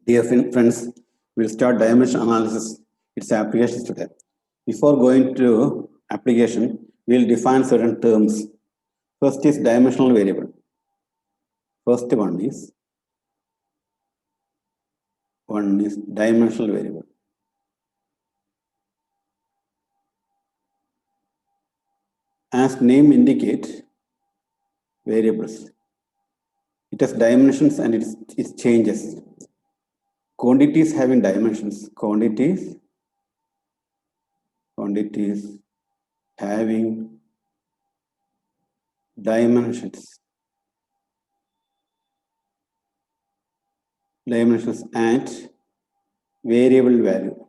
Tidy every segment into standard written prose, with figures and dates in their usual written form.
Dear friends, we'll start dimension analysis, its applications today. Before going to application, we'll define certain terms. First is dimensional variable. First one is dimensional variable. As name indicate, variables. It has dimensions and it changes. Quantities having dimensions. Quantities having dimensions. Dimensions and variable value.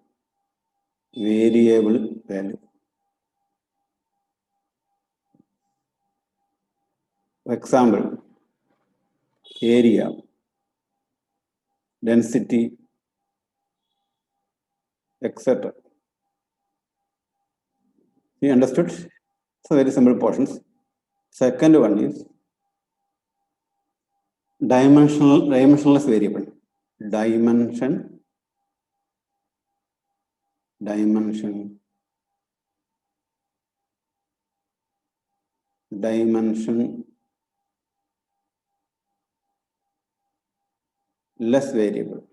Variable value. For example, area, density, etc. You understood? So very simple portions. Second one is dimensionless variable. Dimensionless variable.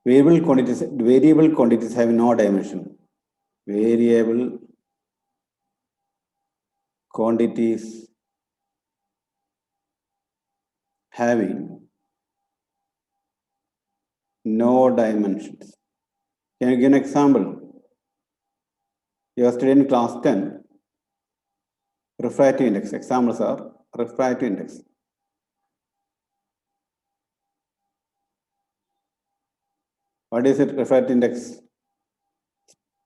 Variable quantities have no dimension. Variable quantities having no dimensions. Can you give an example? You are studying class 10. Refractive index. Examples are refractive index. What is it? Refractive index?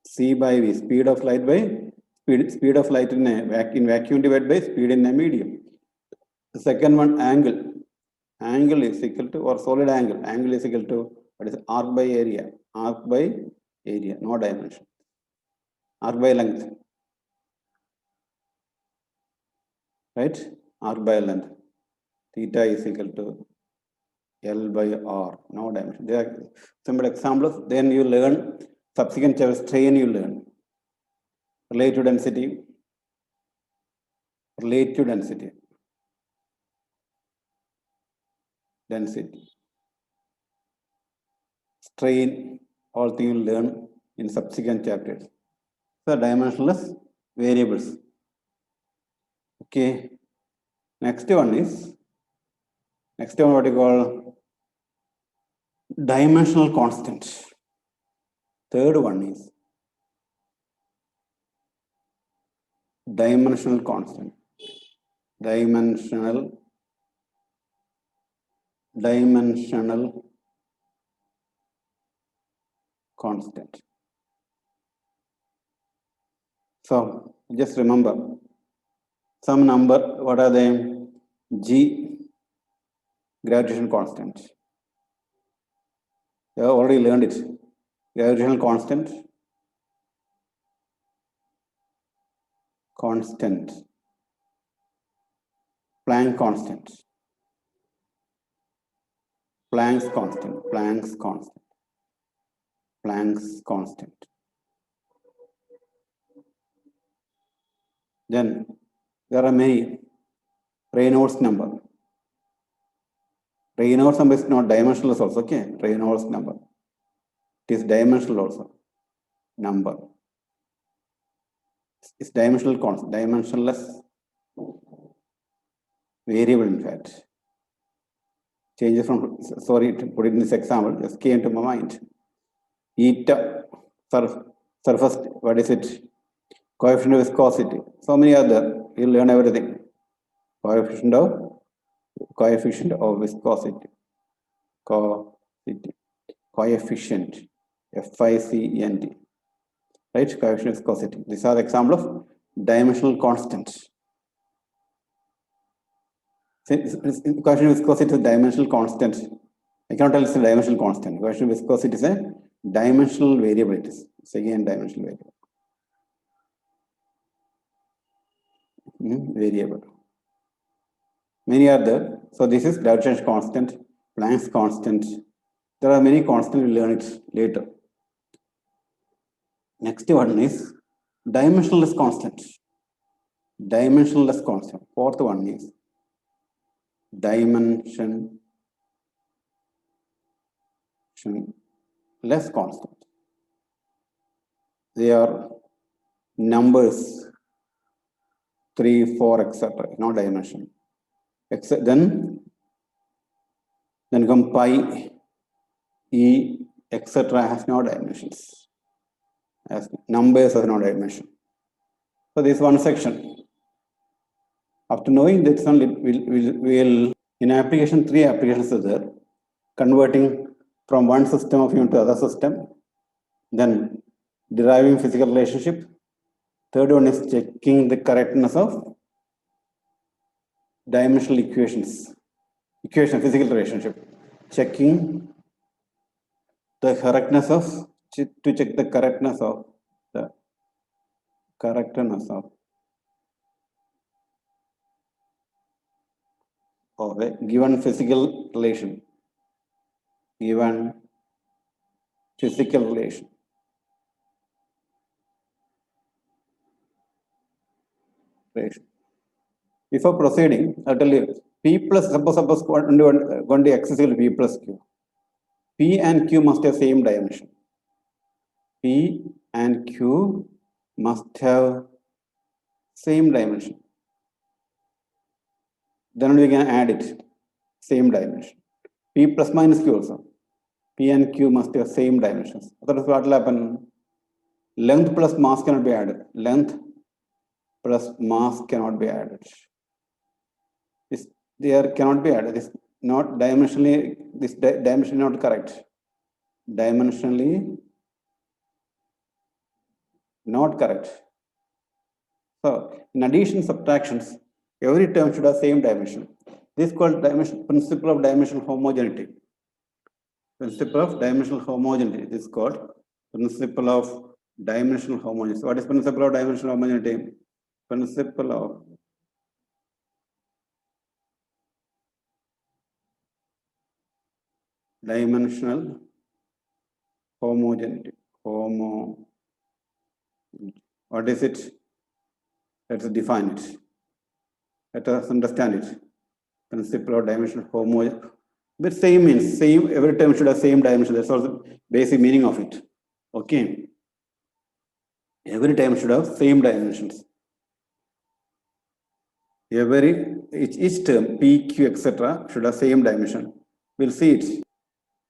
C by V. Speed of light by speed of light in vacuum divided by speed in a medium. The second one, angle. Angle is equal to, or solid angle. Angle is equal to, what is it? Arc by area. Arc by area. No dimension. Arc by length. Right? Arc by length. Theta is equal to L by R. No dimension. There are simple examples. Then you learn subsequent strain. You learn relative density. Relative density. Density. Strain. All things you learn in subsequent chapters. So dimensionless variables. Okay. Next one what you call dimensional constant. Third one is dimensional constant. Dimensional constant. So just remember some number, what are they? G, gravitational constant. You have already learned it. Gravitational constant. Planck constant. Planck's constant. Then there are many. Reynolds number. Reynolds number is not dimensional also, okay? Reynolds number. It is dimensional also. Number. It's dimensional constant, dimensionless variable in fact. Changes from, sorry to put it in this example, just came to my mind. Eta, surface, what is it? Coefficient of viscosity. So many other, you'll learn everything. Coefficient of viscosity. Coefficient, FICNT. Right? Coefficient of viscosity. These are the example of dimensional constants. Coefficient of viscosity is a dimensional constant. I cannot tell it's a dimensional constant. Coefficient of viscosity is a dimensional variable. It's again dimensional variable. Variable. Many are there. So this is Lagrange constant, Planck's constant. There are many constants, we'll learn it later. Next one is dimensionless constant. Dimensionless constant. Fourth one is dimensionless constant. They are numbers 3, 4, etc. No dimension. Then come pi, e, etc. has no dimensions. As numbers have no dimension. So this one section. After knowing this only, we'll in application 3 applications are there. Converting from one system of unit to other system. Then deriving physical relationship. Third one is checking the correctness of dimensional equations. Physical relationship. Checking the correctness of, to check the correctness of a given physical relation. Given physical relation. Before proceeding, I'll tell you P plus, suppose going to X is equal to P plus Q. P and Q must have same dimension. P and Q must have same dimension. Then we can add it, same dimension. P plus minus Q also. P and Q must have same dimensions. Otherwise, what will happen? Length plus mass cannot be added. Length plus mass cannot be added. There cannot be added. This not dimensionally. This dimension not correct. Dimensionally not correct. So in addition subtractions, every term should have same dimension. This is called principle of dimensional homogeneity. Principle of dimensional homogeneity. This is called principle of dimensional homogeneity. So what is principle of dimensional homogeneity? Principle of dimensional homogeneity. What is it? Let's define it. Let us understand it. Principle of dimensional homogeneity. But same means same, every term should have same dimension. That's also basic meaning of it. Okay. Every term should have same dimensions. Each term, P, Q, etc. should have same dimension. We'll see it.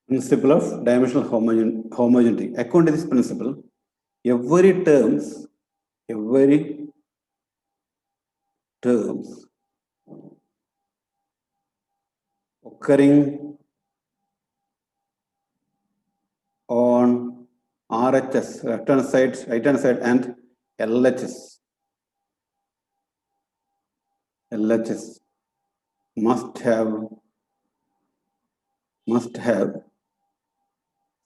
Principle of dimensional homogeneity. According to this principle, every terms occurring on RHS, right hand side, and LHS must have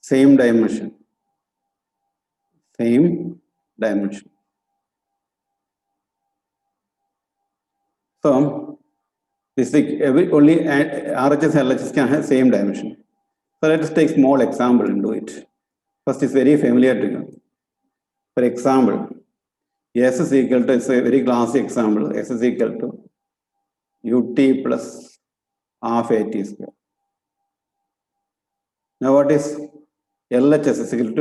same dimension. So this only RHS and LHS can have same dimension. So let us take small example and do it. First is very familiar to you. For example, S is equal to, it's a very classic example, S is equal to UT plus half AT square. Now what is LHS is equal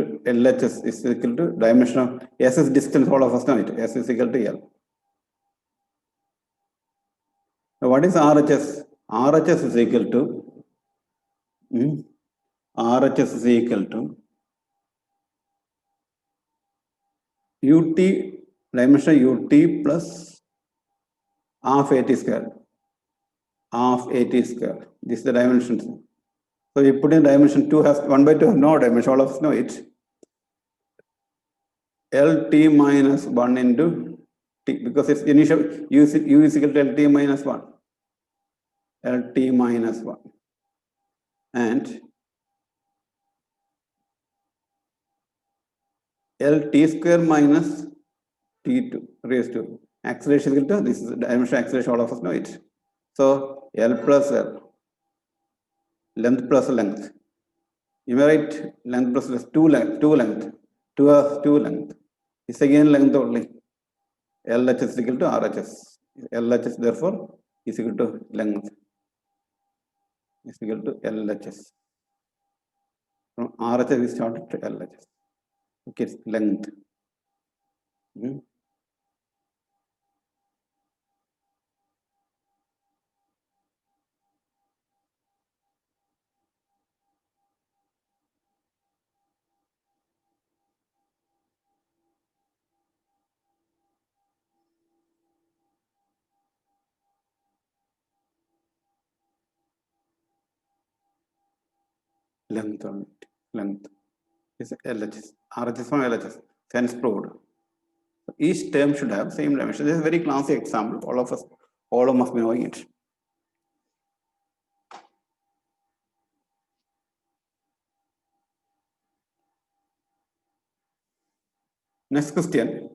to dimension of S is distance, all of us know it. S is equal to L. Now what is RHS? RHS is equal to UT, dimension UT plus half AT square. This is the dimension. So we put in dimension 2 has 1 by 2 has no dimension, all of us know it. LT minus 1 into T, because its initial U is equal to LT minus 1. LT minus 1. And LT square minus T2 raised to acceleration equal to, this is the dimension acceleration, all of us know it. So L plus L, length plus length. You may write length plus length, two length, two length. It's again length only. LH is equal to RHS. LHS therefore is equal to length. Is equal to LHS. From RHS we started to LHS. Okay, it's length. Length on it. Length is LHS. RHS from LHS. Hence proved. Each term should have same dimension. This is a very classic example. All of us must be knowing it. Next question.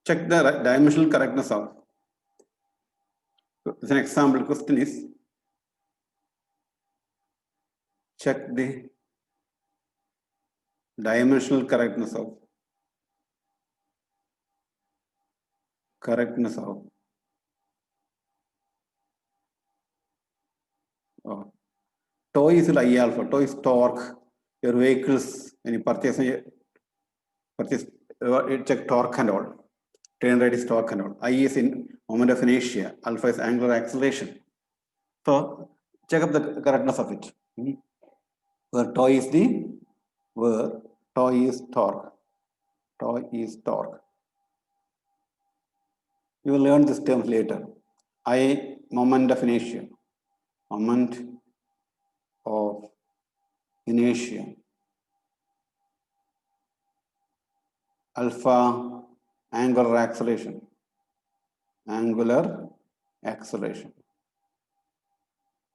Check the dimensional correctness of. As an example, question is check the dimensional correctness of tau is I alpha, tau is torque. Your vehicles when you purchase check torque and all. Turn rate is torque and all. I is in moment of inertia, alpha is angular acceleration. So check up the correctness of it. Where tau is torque. Tau is torque. You will learn this term later. I moment of inertia. Moment of inertia. Alpha angular acceleration.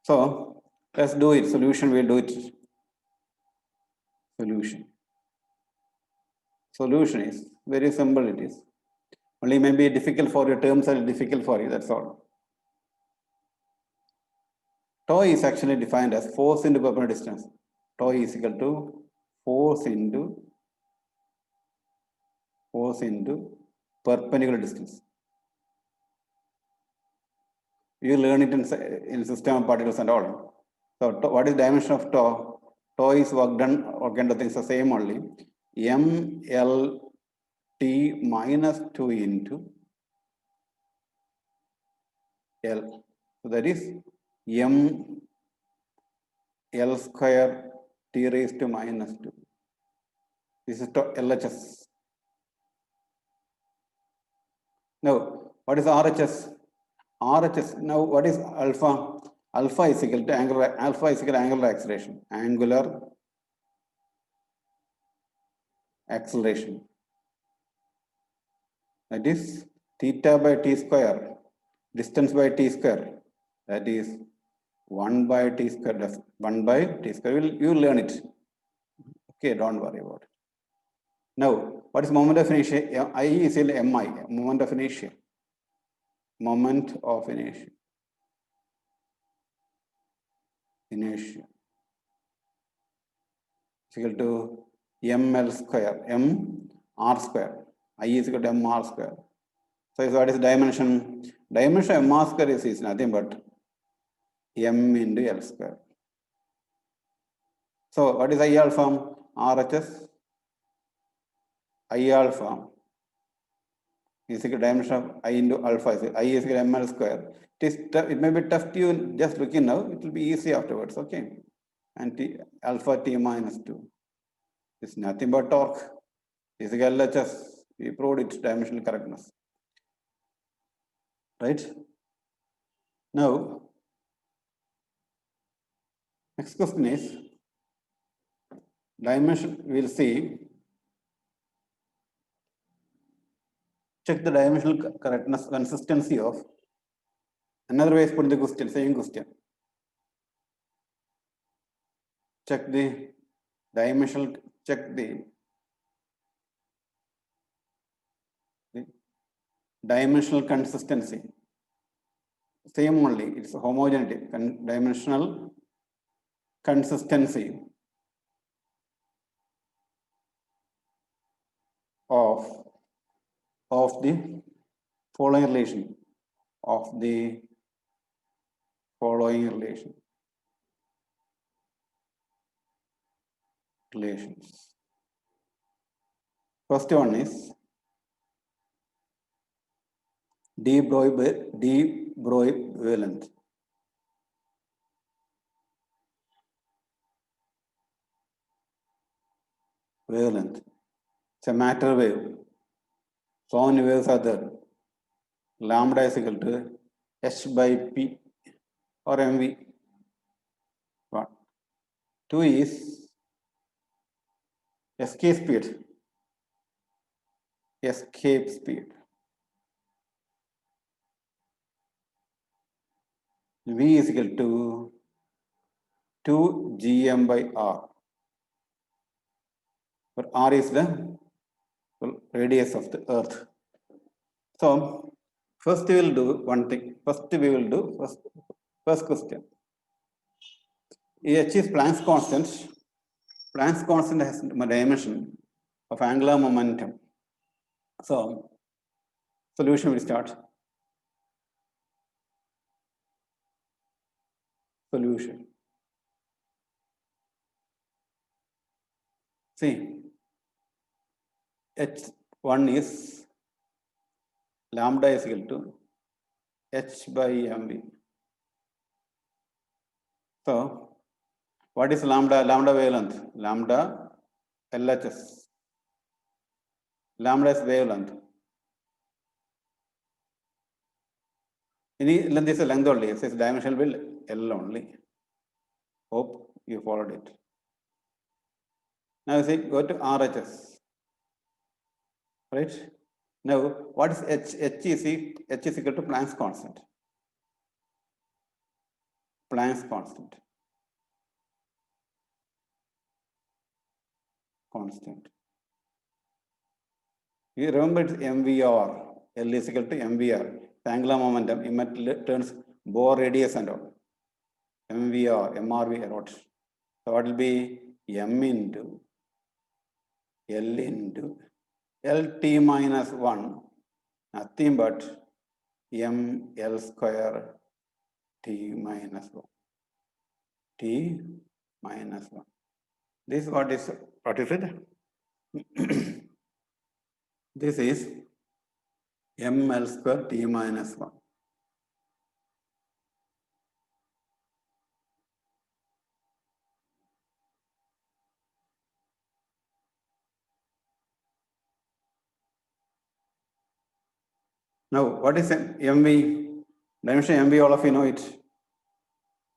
So let's do it. Solution, we'll do it. Solution is very simple. It is only maybe difficult for your terms are difficult for you. That's all. Tau is actually defined as force into perpendicular distance. Tau is equal to force into perpendicular distance. You learn it in system of particles and all. So what is dimension of tau? Tau is work done, or kind of things the same only. MLT minus 2 into L. So that is M L square T raised to minus 2. This is LHS. Now, what is RHS? RHS. Now, what is alpha? Alpha is equal to angular acceleration. Angular acceleration. That is theta by t square, distance by t square. That is 1 by t square. 1 by t square. You will learn it. Okay, don't worry about it. Now, what is moment of inertia? I is equal to MI, moment of inertia. Moment of inertia. Inertia is equal to ML square, M R square. I is equal to M R square. So what is dimension? Dimension of M R square is nothing but M into L square. So what is I alpha? RHS. I alpha is equal to dimension of I into alpha. I is equal to ML square. It may be tough to you just looking now. It will be easy afterwards. Okay. And alpha t minus 2 is nothing but torque. Is equal to LHS. We proved its dimensional correctness. Right? Now, next question is dimension. We'll see. Check the dimensional correctness, consistency of. Another way is put the question, same question. Check the dimensional, check the dimensional consistency. same only. It's homogeneity, dimensional consistency of the following relation, of the following relations. First one is de Broglie wavelength. It's a matter wave. So many waves are there. Lambda is equal to h by p or mv. One. Two is escape speed. Escape speed. V is equal to 2 gm by r. But r is the radius of the earth. So first we will do one thing. First question. H is Planck's constant. Planck's constant has a dimension of angular momentum. So solution will start. Solution. See, H1 is lambda is equal to h by mv. So what is lambda? Lambda wavelength. Lambda LHS. Lambda is wavelength. Any length is a length only. It says dimension will L only. Hope you followed it. Now you see, go to RHS. Right? Now, what is H? H is equal to Planck's constant. Planck's constant. You remember it's MVR. L is equal to MVR. Angular momentum. It turns Bohr radius and all. MVR, MRV error. So what will be M into L into LT minus 1, nothing but ML square T minus 1. T minus 1. This what is it? This is ML square T minus 1. Now, what is MV? Dimension MV, all of you know it.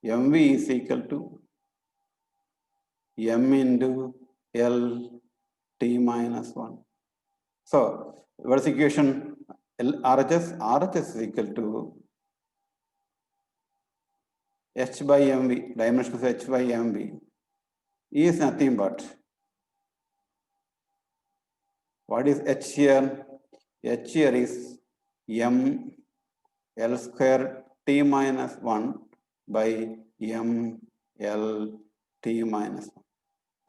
MV is equal to M into L T minus 1. So, what is the equation? RHS? RHS is equal to H by MV, dimension of H by MV is nothing but, what is H here? H here is M L square T minus 1 by M L T minus 1.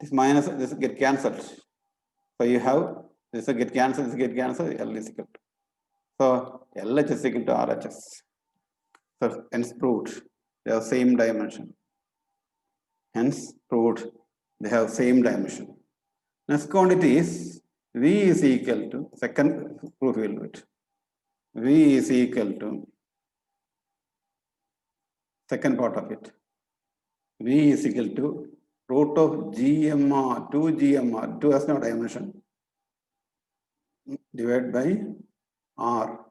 This minus, this get cancelled. So you have, this get cancelled, this get cancelled, L is equal to. So LH is equal to RHS. So hence proved they have same dimension. Hence proved they have same dimension. Next quantity is V is equal to, second proof we will do it. V is equal to, second part of it. V is equal to root of GMR, 2 GMR, 2 has no dimension, divided by R.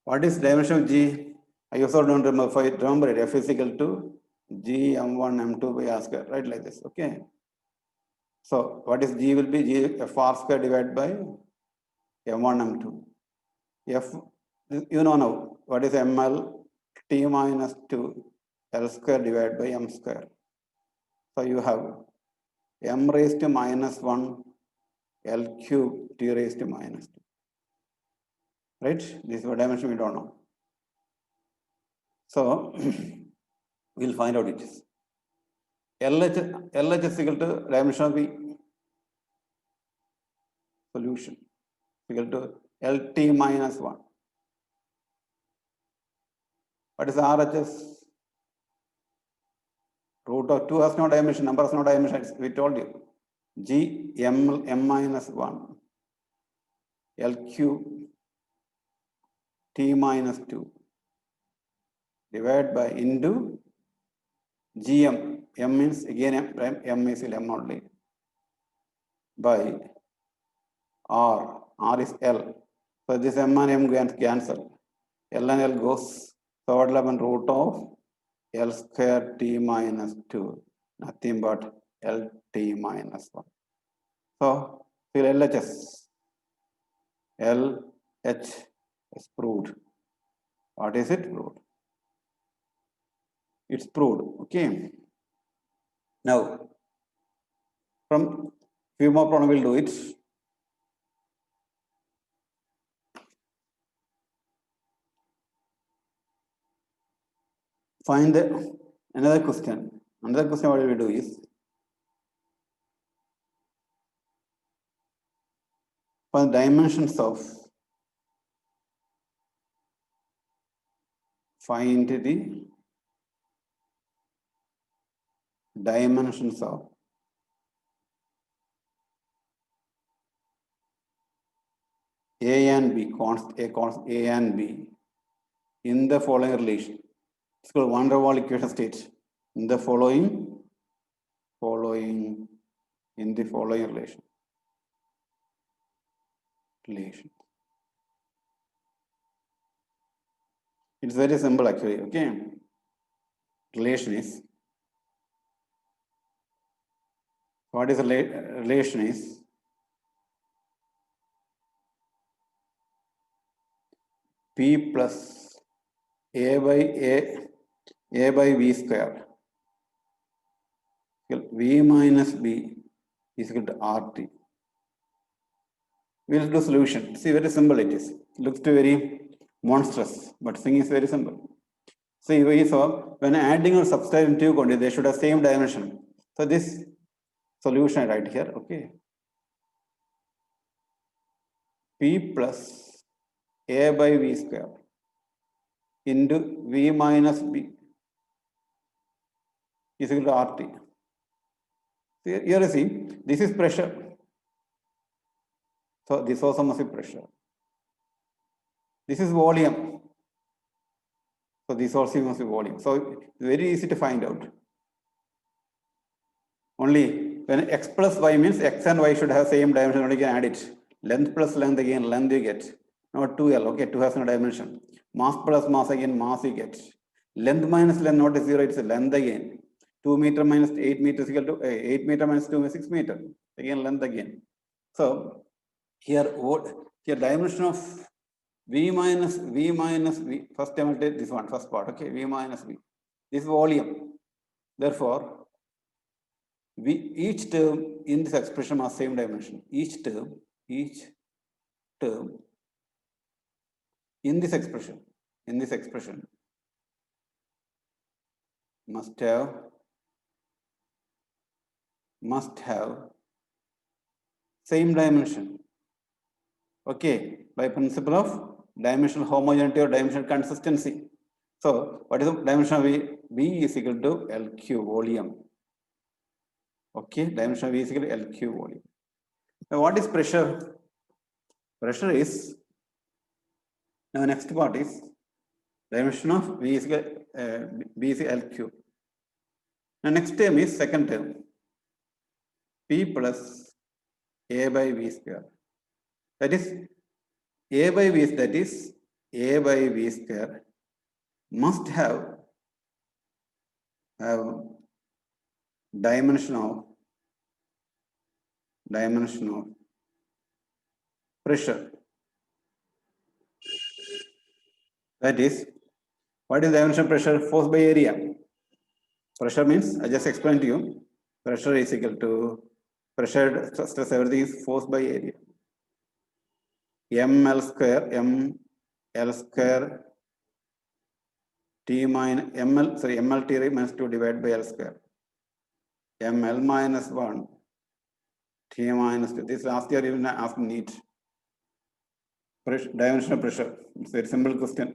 What is dimension of G? I also don't remember it. F is equal to G M1 M2 by R square, right? Like this, okay? So what is G will be G F R square divided by M1 M2. F, you know now, what is ML T minus 2 L square divided by M square. So you have M raised to minus 1 L cube T raised to minus 2. Right? This is what dimension we don't know. So we'll find out it is. LH is equal to dimension of V. Solution equal to LT minus 1. What is RHS? Root of 2 has no dimension, number has no dimension, we told you. G M minus 1. LQ T minus 2 divided by into GM. M means again M is M only. By R. R is L. So this M and M cancel. L and L goes. So what will happen? Root of L square T minus 2. Nothing but LT minus 1. So fill LHS. LH is proved. What is it? Proved. It's proved. Okay. Now, from few more problems we'll do it. Find another question. Another question what we will do is find dimensions of the dimensions of A and B, const A and B in the following relation. It's called van der Waals equation state. In the following relation. It's very simple actually, okay? Relation is, what is a relation is, P plus A by V square. V minus B is equal to RT. We'll do solution. See, very simple it is. Looks to very monstrous, but thing is very simple. See, we saw when adding or subtracting two quantities, they should have same dimension. So this solution right here, okay. P plus A by V square into V minus B is equal to RT. Here you see, this is pressure. So this also must be pressure. This is volume. So this also must be volume. So it's very easy to find out. Only when x plus y means x and y should have same dimension, only you can add it. Length plus length again, length you get. Not 2L, okay, 2 has no dimension. Mass plus mass again, mass you get. Length minus length, not 0, it's a length again. 2 meter minus 8 meters equal to 8 meter minus 2 is 6 meter. Again, length again. So here dimension of V minus V. First time I'll take this one, first part, okay, V minus V. This volume. Therefore, each term in this expression has same dimension. Each term in this expression must have same dimension. Okay, by principle of dimensional homogeneity or dimensional consistency. So, what is the dimension of V? V is equal to LQ volume. Okay, dimension of V is equal to LQ volume. Now, what is pressure? Pressure is, now next part is dimension of V is equal B is LQ. Now, next term is second term. P plus A by V square. That is A by V square must have dimension of pressure. That is, what is the dimension of pressure? Force by area. Pressure means, I just explained to you, pressure is equal to, pressure, stress, everything is force by area. ML square T minus ml, sorry, ml T minus 2 divided by L square. ml minus 1 T minus 2. This last year even asked NEET. Dimension of pressure. It's a very simple question.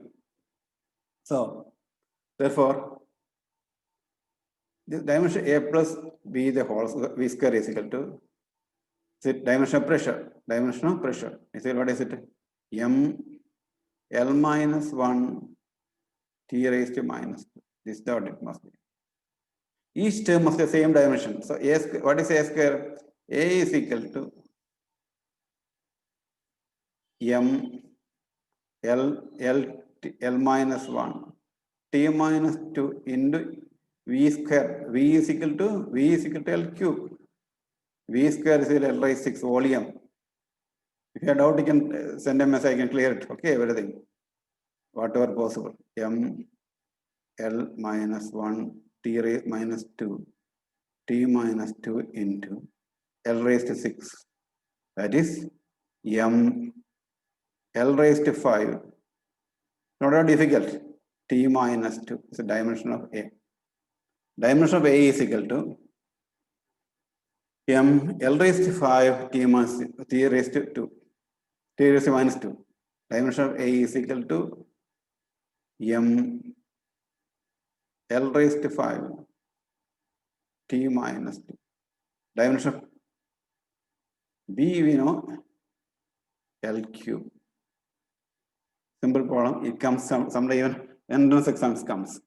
So, therefore, this dimension A plus B the whole V square is equal to dimension of pressure. Dimension of pressure. What is it? M L minus 1 T raised to minus 2. This is what it must be. Each term must have the same dimension. So A square, what is A square? A is equal to M L minus 1 T minus 2 into V square. V is equal to L cube. V square is equal to L raised 6 volume. If you have doubt, you can send a message, I can clear it. Okay, everything. Whatever possible. M L minus 1 T raised minus 2 T minus 2 into L raised to 6. That is M L raised to 5. Not very difficult. T minus 2 is the dimension of A. Dimension of A is equal to M L raised to 5 T minus T raised to 2. T raised to minus 2. Dimension of A is equal to M L raised to 5 T minus 2. Dimension of B we know L cube. Simple problem. It comes someday even entrance exams comes.